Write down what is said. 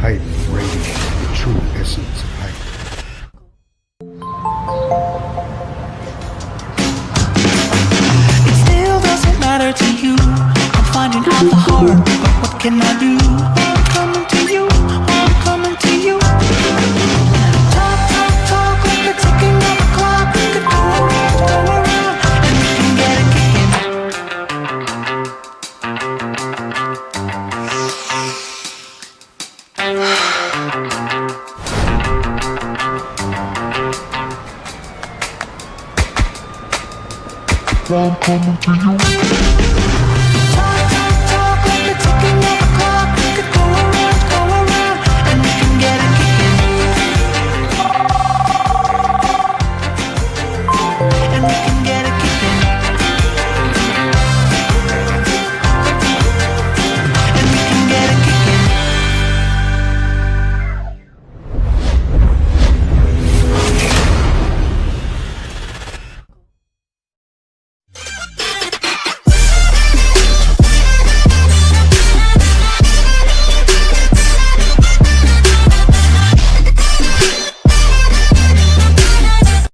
Hype Radio, the true essence of hype. It still doesn't matter to you. I'm finding out the hard, but what can I do? I'm coming to you, I'm coming to you. Talk, talk, talk like the ticking of a clock. We could go around, and we can get a kick in. I'm coming to you.